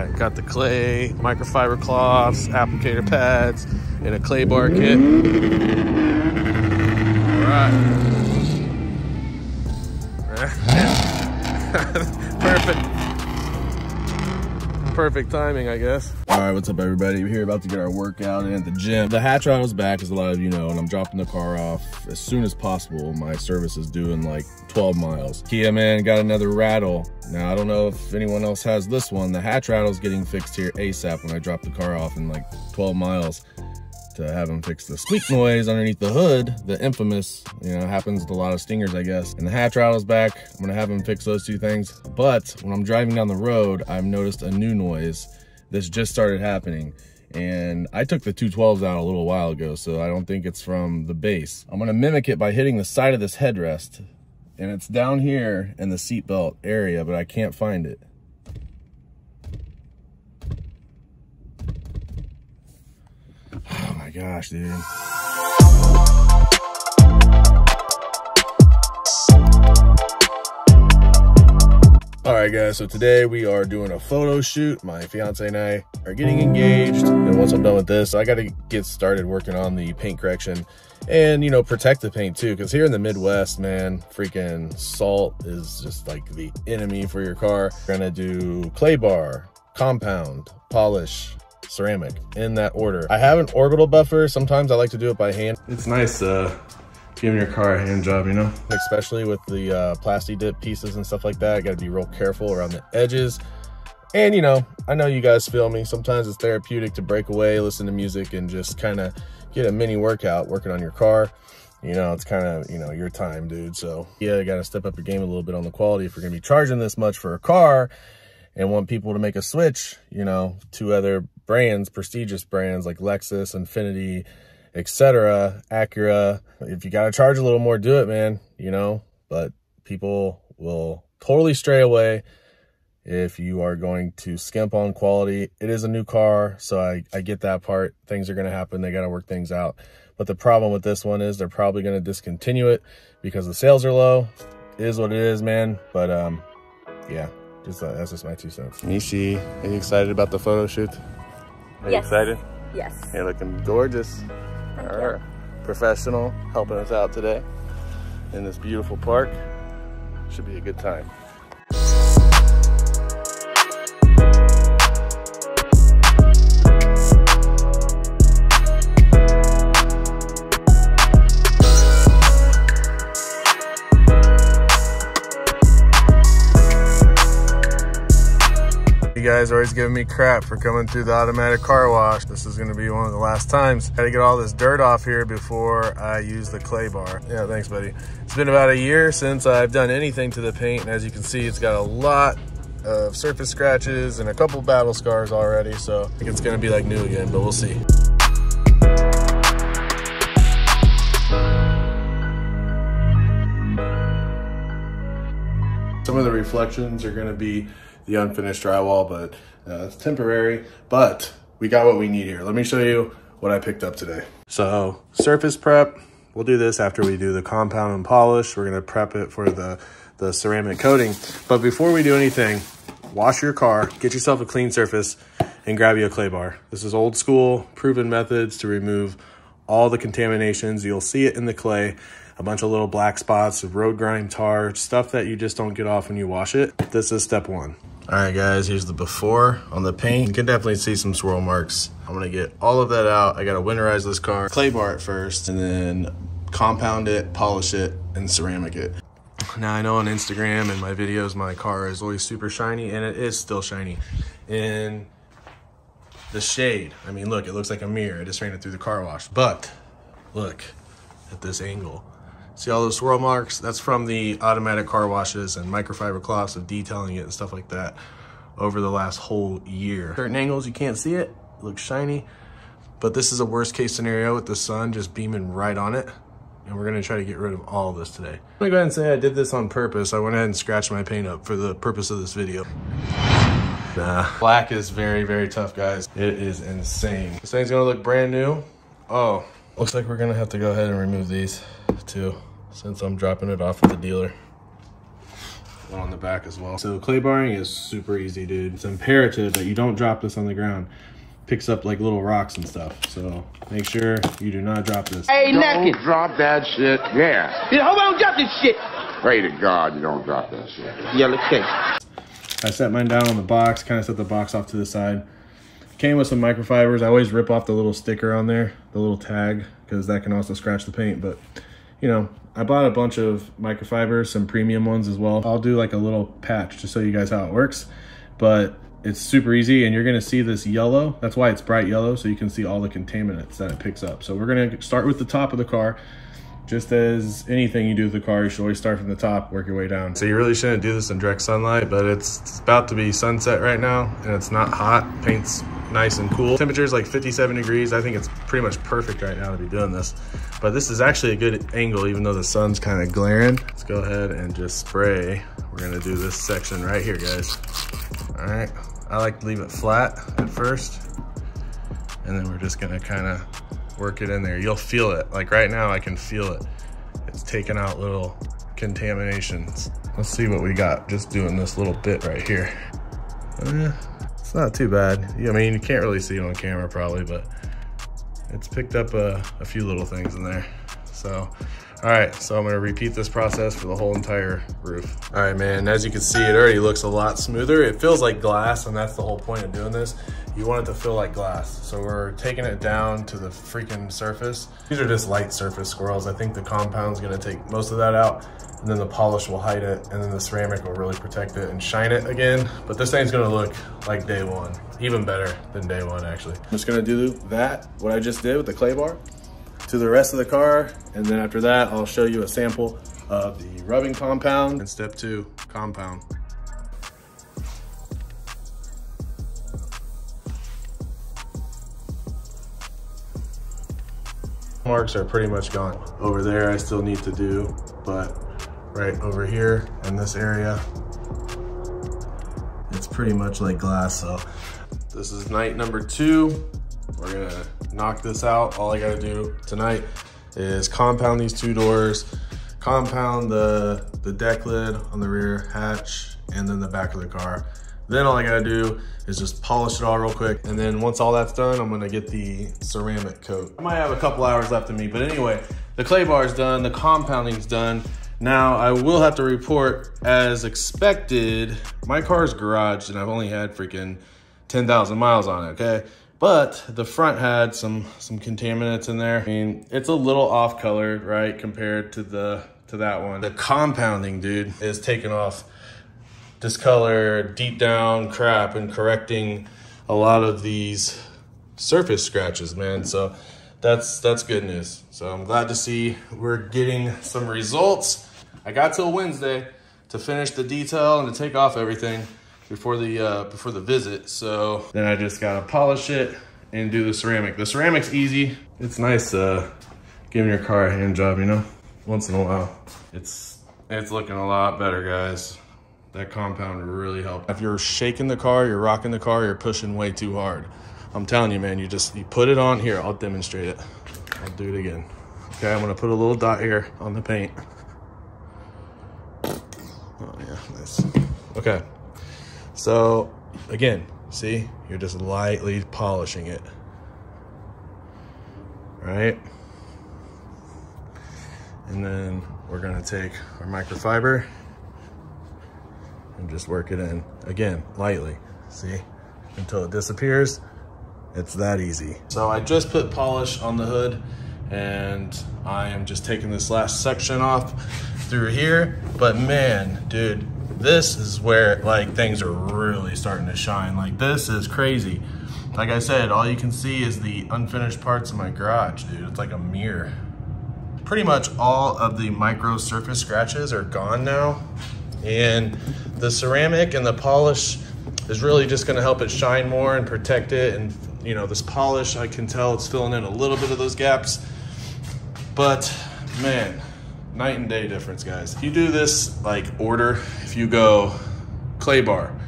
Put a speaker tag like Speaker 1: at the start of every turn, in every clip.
Speaker 1: right, got the clay, microfiber cloths, applicator pads, and a clay bar kit. All right. Perfect. Perfect timing, I guess. All right, what's up, everybody? We're here about to get our workout in at the gym. The hatch rattle's back, as a lot of you know, and I'm dropping the car off as soon as possible. My service is due in like 12 miles. Kia, man, got another rattle. Now, I don't know if anyone else has this one. The hatch rattle's getting fixed here ASAP when I drop the car off in like 12 miles to have them fix the squeak noise underneath the hood, the infamous, you know, happens with a lot of Stingers, I guess. And the hatch rattle's back. I'm gonna have them fix those two things. But when I'm driving down the road, I've noticed a new noise that's just started happening. And I took the 212s out a little while ago, so I don't think it's from the base. I'm gonna mimic it by hitting the side of this headrest. And it's down here in the seatbelt area, but I can't find it. Oh my gosh, dude. All right, guys, so today we are doing a photo shoot. My fiance and I are getting engaged. And once I'm done with this, I got to get started working on the paint correction and, you know, protect the paint too. Because here in the Midwest, man, freaking salt is just like the enemy for your car. We're gonna do clay bar, compound, polish, ceramic, in that order. I have an orbital buffer. Sometimes I like to do it by hand. It's nice giving your car a hand job, you know? Especially with the plasti dip pieces and stuff like that. I gotta be real careful around the edges. And you know, I know you guys feel me. Sometimes it's therapeutic to break away, listen to music, and just kind of get a mini workout working on your car. You know, it's kind of, you know, your time, dude. So yeah, you gotta step up your game a little bit on the quality if you're gonna be charging this much for a car and want people to make a switch, you know, to other brands, prestigious brands like Lexus, Infiniti, etc., Acura. If you got to charge a little more, do it, man, you know, but people will totally stray away if you are going to skimp on quality. It is a new car, so I get that part. Things are going to happen. They got to work things out. But the problem with this one is they're probably going to discontinue it because the sales are low. It is what it is, man. But yeah, that's just my 2 cents. Nishi, are you excited about the photo shoot? Are you excited?
Speaker 2: Yes.
Speaker 1: You're looking gorgeous.
Speaker 2: Thank
Speaker 1: All right. Professional, helping us out today in this beautiful park. Should be a good time. You guys are always giving me crap for coming through the automatic car wash. This is gonna be one of the last times. Gotta get all this dirt off here before I use the clay bar. Yeah, thanks, buddy. It's been about a year since I've done anything to the paint, and as you can see, it's got a lot of surface scratches and a couple battle scars already, so I think it's gonna be like new again, but we'll see. Some of the reflections are gonna be the unfinished drywall, but it's temporary, but we got what we need here. Let me show you what I picked up today. So surface prep, we'll do this after we do the compound and polish. We're gonna prep it for the ceramic coating. But before we do anything, wash your car, get yourself a clean surface, and grab you a clay bar. This is old school, proven methods to remove all the contaminations. You'll see it in the clay. A bunch of little black spots, road grime, tar, stuff that you just don't get off when you wash it. This is step 1. All right, guys, here's the before on the paint. You can definitely see some swirl marks. I'm gonna get all of that out. I gotta winterize this car, clay bar it first, and then compound it, polish it, and ceramic it. Now, I know on Instagram and my videos, my car is always super shiny, and it is still shiny. In the shade, I mean, look, it looks like a mirror. I just ran it through the car wash, but look at this angle. See all those swirl marks? That's from the automatic car washes and microfiber cloths of detailing it and stuff like that over the last whole year. Certain angles, you can't see it. It looks shiny. But this is a worst case scenario with the sun just beaming right on it. And we're gonna try to get rid of all of this today. I'm gonna go ahead and say I did this on purpose. I went ahead and scratched my paint up for the purpose of this video. Nah, black is very, very tough, guys. It is insane. This thing's gonna look brand new. Oh, looks like we're gonna have to go ahead and remove these too, since I'm dropping it off at the dealer. one on the back as well. So clay barring is super easy, dude. It's imperative that you don't drop this on the ground. Picks up like little rocks and stuff. So make sure you do not drop this.
Speaker 2: Hey,
Speaker 3: Don't drop that shit. Yeah.
Speaker 2: Yeah, hold on, drop this shit.
Speaker 3: Pray to God you don't drop that shit.
Speaker 2: Yellow cake.
Speaker 1: I set mine down on the box, kind of set the box off to the side. Came with some microfibers. I always rip off the little sticker on there, the little tag, because that can also scratch the paint. But, you know, I bought a bunch of microfibers, some premium ones as well. I'll do like a little patch to show you guys how it works. But it's super easy, and you're gonna see this yellow. That's why it's bright yellow, so you can see all the contaminants that it picks up. So we're gonna start with the top of the car. Just as anything you do with the car, you should always start from the top, work your way down. So you really shouldn't do this in direct sunlight, but it's about to be sunset right now, and it's not hot. Paint's nice and cool. Temperature's like 57 degrees. I think it's pretty much perfect right now to be doing this. But this is actually a good angle, even though the sun's kind of glaring. Let's go ahead and just spray. We're gonna do this section right here, guys. All right, I like to leave it flat at first, and then we're just gonna kind of work it in there. You'll feel it. Like right now, I can feel it. It's taking out little contaminations. Let's see what we got just doing this little bit right here. It's not too bad. I mean, you can't really see it on camera probably, but it's picked up a few little things in there. So, all right, so I'm gonna repeat this process for the whole entire roof. All right, man, as you can see, it already looks a lot smoother. It feels like glass, and that's the whole point of doing this. You want it to feel like glass. So we're taking it down to the freaking surface. These are just light surface squirrels. I think the compound's gonna take most of that out, and then the polish will hide it, and then the ceramic will really protect it and shine it again. But this thing's gonna look like day one, even better than day one, actually. I'm just gonna do that, what I just did with the clay bar, to the rest of the car, and then after that, I'll show you a sample of the rubbing compound. And step 2, compound. Marks are pretty much gone. Over there, I still need to do, but right over here in this area, it's pretty much like glass. So this is night number 2. We're gonna knock this out. All I gotta do tonight is compound these 2 doors, compound the deck lid on the rear hatch, and then the back of the car. Then all I gotta do is just polish it all real quick. And then once all that's done, I'm gonna get the ceramic coat. I might have a couple hours left in me, but anyway, the clay bar is done, the compounding's done. Now I will have to report, as expected, my car's garaged and I've only had freaking 10,000 miles on it, okay? But the front had some contaminants in there. I mean, it's a little off colored, right, compared to that one. The compounding, dude, is taking off discolored, deep down crap and correcting a lot of these surface scratches, man. So that's good news. So I'm glad to see we're getting some results. I got till Wednesday to finish the detail and to take off everything before the visit. So then I just gotta polish it and do the ceramic. The ceramic's easy. It's nice giving your car a hand job, you know, once in a while. It's looking a lot better, guys. That compound really helped. If you're shaking the car, you're rocking the car, you're pushing way too hard. I'm telling you, man, you put it on here. I'll demonstrate it. I'll do it again. Okay, I'm gonna put a little dot here on the paint. Oh yeah, nice. Okay, so again, see, you're just lightly polishing it, right? And then we're gonna take our microfiber and just work it in, again, lightly, see, until it disappears. It's that easy. So I just put polish on the hood, and I am just taking this last section off through here. But man, dude, this is where like things are really starting to shine. Like, this is crazy. Like I said, all you can see is the unfinished parts of my garage, dude. It's like a mirror. Pretty much all of the micro surface scratches are gone now. And the ceramic and the polish is really just gonna help it shine more and protect it. And you know, this polish, I can tell it's filling in a little bit of those gaps. But man, night and day difference, guys. If you do this like order, if you go clay bar,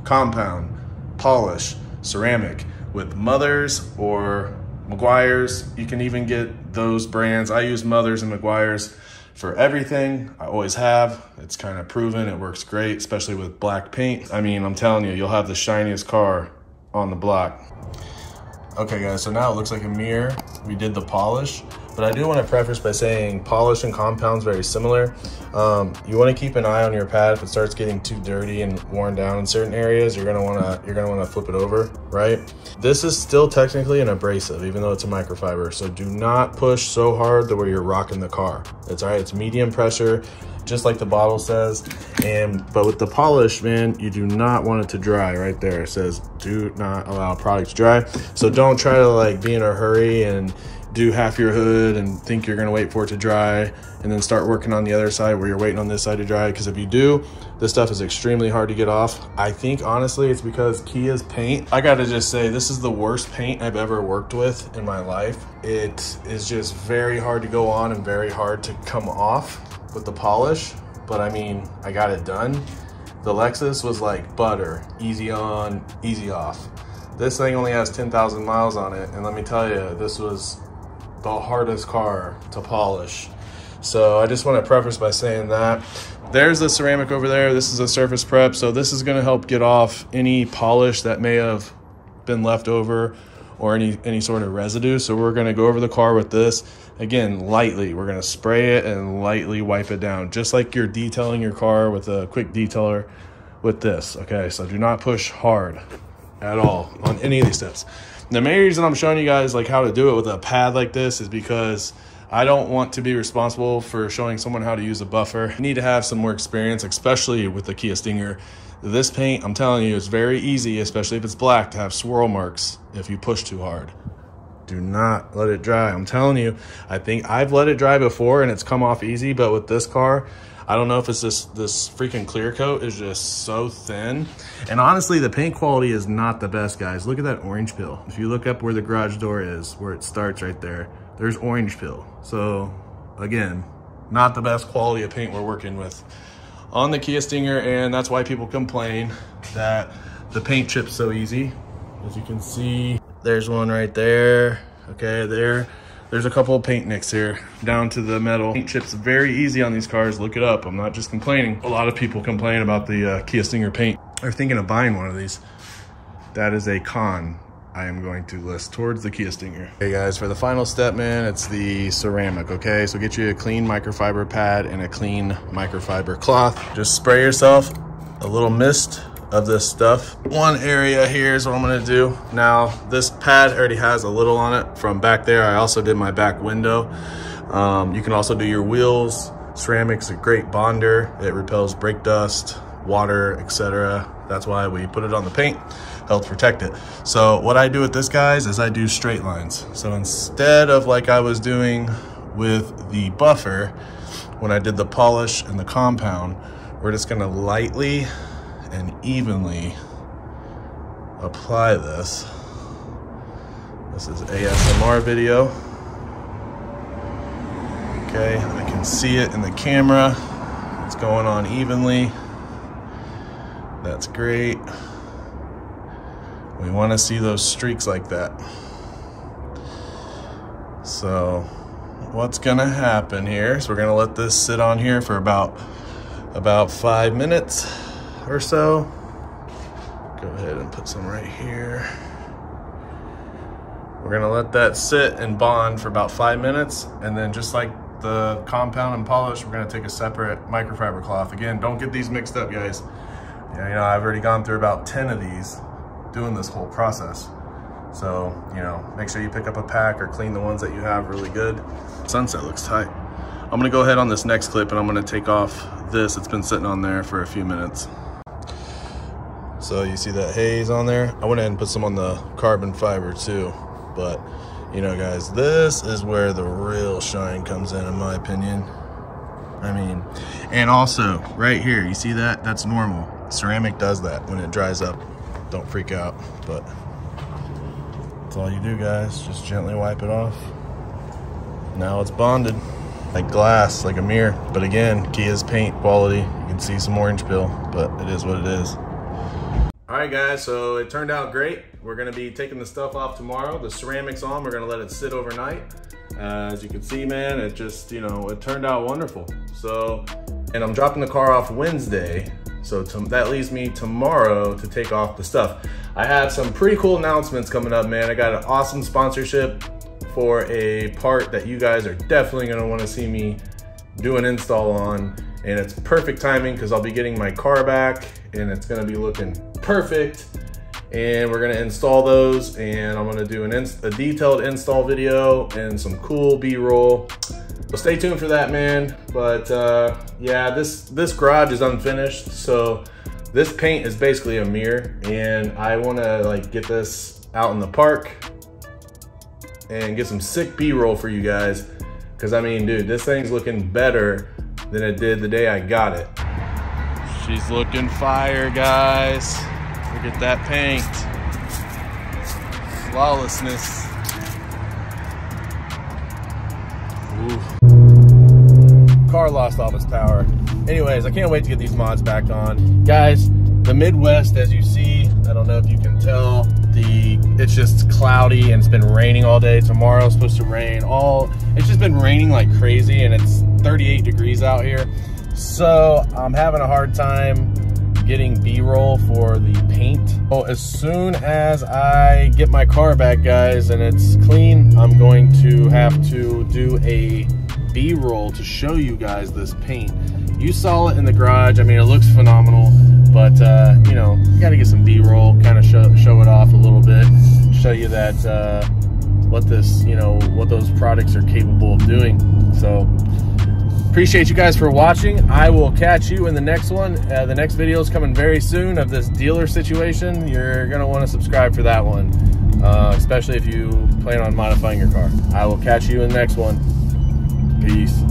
Speaker 1: compound, polish, ceramic with Mothers or Meguiar's, you can even get those brands. I use Mothers and Meguiar's. for everything. I always have. It's kind of proven. It works great, especially with black paint. I mean, I'm telling you, you'll have the shiniest car on the block. Okay guys, so now it looks like a mirror. We did the polish, but I do want to preface by saying polish and compound's very similar. You want to keep an eye on your pad. If it starts getting too dirty and worn down in certain areas, you're gonna want to flip it over, right? This is still technically an abrasive, even though it's a microfiber. So do not push so hard to where you're rocking the car. It's all right. It's medium pressure, just like the bottle says. But with the polish, man, you do not want it to dry. Right there, it says do not allow product to dry. So don't try to like be in a hurry and do half your hood and think you're gonna wait for it to dry and then start working on the other side where you're waiting on this side to dry, because if you do, this stuff is extremely hard to get off. I think honestly it's because Kia's paint, I gotta just say, this is the worst paint I've ever worked with in my life. It is just very hard to go on and very hard to come off with the polish, but I mean, I got it done. The Lexus was like butter, easy on, easy off. This thing only has 10,000 miles on it, and let me tell you, this was the hardest car to polish. So I just want to preface by saying that. There's the ceramic over there. This is a surface prep, so this is going to help get off any polish that may have been left over or any sort of residue. So we're going to go over the car with this. Again, lightly. We're going to spray it and lightly wipe it down, just like you're detailing your car with a quick detailer with this. Okay, so do not push hard at all on any of these steps. The main reason I'm showing you guys like how to do it with a pad like this is because I don't want to be responsible for showing someone how to use a buffer. You need to have some more experience, especially with the Kia Stinger. This paint, I'm telling you, is very easy, especially if it's black, to have swirl marks if you push too hard. Do not let it dry. I'm telling you, I think I've let it dry before and it's come off easy, but with this car, I don't know if it's this freaking clear coat is just so thin. And honestly, the paint quality is not the best, guys. Look at that orange peel. If you look up where the garage door is, where it starts right there, there's orange peel. So again, not the best quality of paint we're working with on the Kia Stinger, and that's why people complain that the paint chips so easy. As you can see, there's one right there. Okay, there's a couple of paint nicks here down to the metal. Paint chips very easy on these cars. Look it up. I'm not just complaining. A lot of people complain about the Kia Stinger paint. They're thinking of buying one of these. That is a con I am going to list towards the Kia Stinger. Okay guys, for the final step, man, it's the ceramic, okay? So get you a clean microfiber pad and a clean microfiber cloth. Just spray yourself a little mist of this stuff. One area here is what I'm gonna do. Now, this pad already has a little on it from back there. I also did my back window. You can also do your wheels. Ceramic's a great bonder. It repels brake dust, water, etc. That's why we put it on the paint, helps protect it. So what I do with this, guys, is I do straight lines. So instead of like I was doing with the buffer, when I did the polish and the compound, we're just gonna lightly and evenly apply this. This is ASMR video. Okay, I can see it in the camera. It's going on evenly. That's great. We want to see those streaks like that. So what's gonna happen here is we're gonna let this sit on here for about 5 minutes or so. Go ahead and put some right here. We're gonna let that sit and bond for about 5 minutes, and then just like the compound and polish, we're gonna take a separate microfiber cloth. Again, don't get these mixed up, guys. You know, I've already gone through about 10 of these doing this whole process. So, you know, make sure you pick up a pack or clean the ones that you have really good. Sunset looks tight. I'm gonna go ahead on this next clip and I'm gonna take off this. It's been sitting on there for a few minutes. So you see that haze on there? I went ahead and put some on the carbon fiber too. But, you know, guys, this is where the real shine comes in my opinion. I mean, and also right here, you see that? That's normal. Ceramic does that when it dries up. Don't freak out, but that's all you do, guys. Just gently wipe it off. Now it's bonded like glass, like a mirror. But again, Kia's paint quality. You can see some orange peel, but it is what it is. All right, guys, so it turned out great. We're gonna be taking the stuff off tomorrow. The ceramic's on, we're gonna let it sit overnight. As you can see, man, it just, you know, it turned out wonderful. So, and I'm dropping the car off Wednesday. So that leaves me tomorrow to take off the stuff. I have some pretty cool announcements coming up, man. I got an awesome sponsorship for a part that you guys are definitely gonna wanna see me do an install on. And it's perfect timing because I'll be getting my car back and it's gonna be looking perfect. And we're gonna install those, and I'm gonna do a detailed install video and some cool B-roll. So stay tuned for that, man. But yeah, this garage is unfinished, so this paint is basically a mirror, and I wanna like get this out in the park and get some sick B-roll for you guys. Cause I mean, dude, this thing's looking better than it did the day I got it. She's looking fire, guys. Look at that paint. Flawlessness. Ooh. Car lost all its power. Anyways, I can't wait to get these mods back on. Guys, the Midwest, as you see, I don't know if you can tell, it's just cloudy and it's been raining all day. Tomorrow's supposed to rain. It's just been raining like crazy, and it's 38 degrees out here. So I'm having a hard time getting B-roll for the paint. So as soon as I get my car back, guys, and it's clean, I'm going to have to do a B-roll to show you guys this paint. You saw it in the garage. I mean, it looks phenomenal, but you know, you gotta get some B-roll, kind of show it off a little bit, show you that what those products are capable of doing. So appreciate you guys for watching. I will catch you in the next one. The next video is coming very soon of this dealer situation. You're gonna want to subscribe for that one, especially if you plan on modifying your car. I will catch you in the next one. Peace.